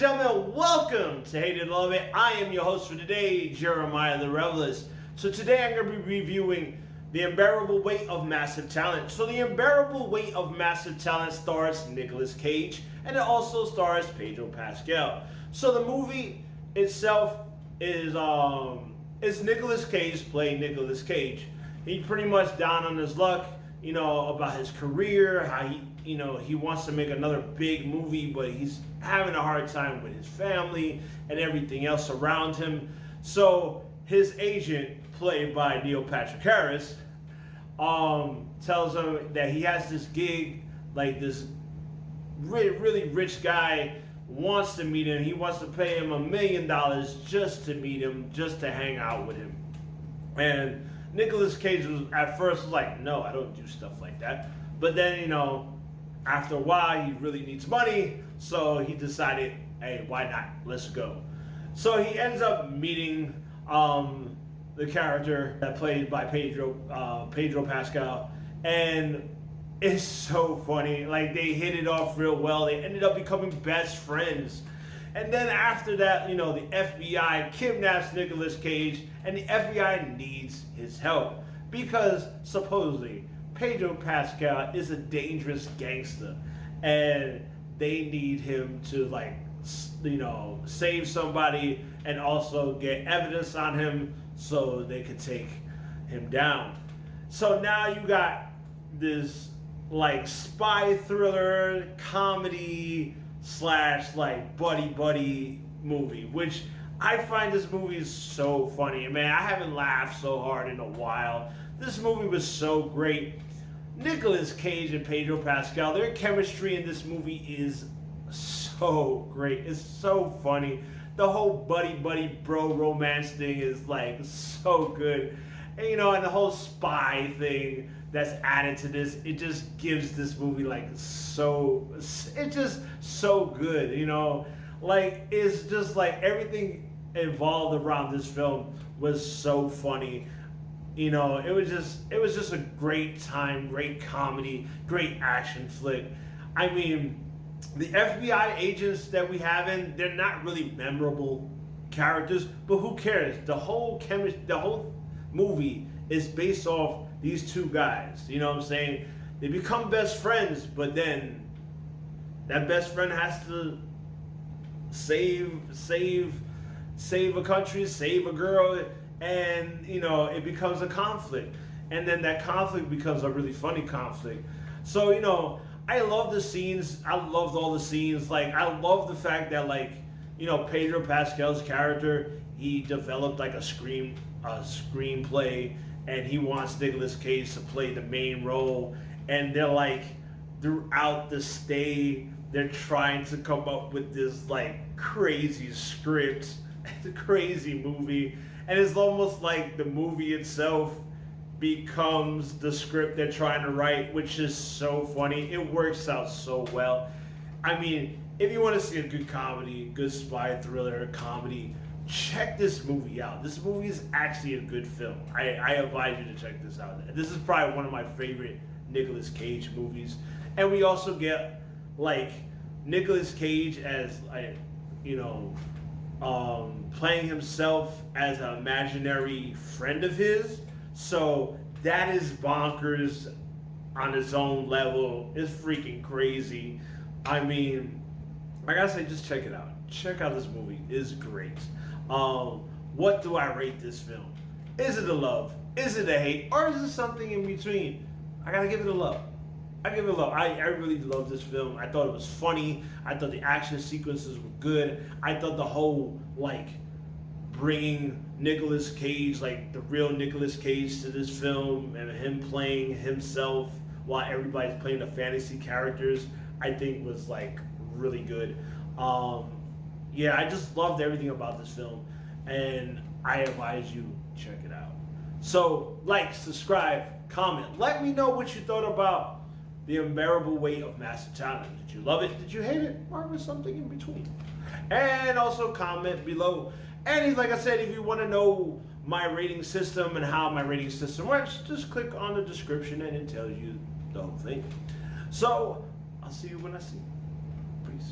and gentlemen, welcome to Hate It or Love It. I am your host for today, Jeremiah the Revelist. So today I'm going to be reviewing The Unbearable Weight of Massive Talent. So The Unbearable Weight of Massive Talent stars Nicolas Cage, and it also stars Pedro Pascal. So the movie itself is Nicolas Cage playing Nicolas Cage. He's pretty much down on his luck, about his career, how he wants to make another big movie, but he's having a hard time with his family and everything else around him. So his agent, played by Neil Patrick Harris, tells him that he has this gig, like this really rich guy wants to meet him. He wants to pay him $1 million just to meet him, just to hang out with him. And Nicolas Cage was at first like, no, I don't do stuff like that. But then, after a while, he really needs money, so he decided, hey, why not? Let's go. So he ends up meeting the character that played by Pedro Pascal, and it's so funny. Like, they hit it off real well. They ended up becoming best friends. And then after that, the FBI kidnaps Nicolas Cage, and the FBI needs his help because supposedly Pedro Pascal is a dangerous gangster, and they need him to, save somebody and also get evidence on him so they could take him down. So now you got this spy thriller comedy / buddy movie, which I find this movie is so funny. Man, I haven't laughed so hard in a while. This movie was so great. Nicolas Cage and Pedro Pascal, their chemistry in this movie is so great. It's so funny. The whole buddy bro romance thing is so good. And, and the whole spy thing that's added to this, it just gives this movie it's just so good, it's just everything involved around this film was so funny. It was just a great time, great comedy, great action flick. I mean, the FBI agents that we have they're not really memorable characters, but who cares? The whole movie is based off these two guys. You know what I'm saying? They become best friends, but then that best friend has to save a country, save a girl, and it becomes a conflict, and then that conflict becomes a really funny conflict. So I love the scenes. I loved all the scenes. I love the fact that Pedro Pascal's character, he developed a screenplay, and he wants Nicolas Cage to play the main role, and they're throughout the stay they're trying to come up with this crazy script, crazy movie. And it's almost like the movie itself becomes the script they're trying to write, which is so funny. It works out so well. I mean, if you want to see a good comedy, good spy thriller comedy, check this movie out. This movie is actually a good film. I advise you to check this out. This is probably one of my favorite Nicolas Cage movies. And we also get Nicolas Cage as playing himself as an imaginary friend of his. So that is bonkers on its own level. It's freaking crazy. I mean, I gotta say, just check it out. Check out this movie. It's great. What do I rate this film? Is it a love? Is it a hate? Or is it something in between? I gotta give it a love. I give it a love. I really love this film. I thought it was funny. I thought the action sequences were good. I thought the whole bringing Nicolas Cage, the real Nicolas Cage to this film, and him playing himself while everybody's playing the fantasy characters, I think was really good. Yeah, I just loved everything about this film, and I advise you check it out. So subscribe, comment, let me know what you thought about The Unbearable Weight of Massive Talent. Did you love it? Did you hate it? Or was something in between? And also comment below. And like I said, if you want to know my rating system and how my rating system works, just click on the description and it tells you the whole thing. So I'll see you when I see you. Peace.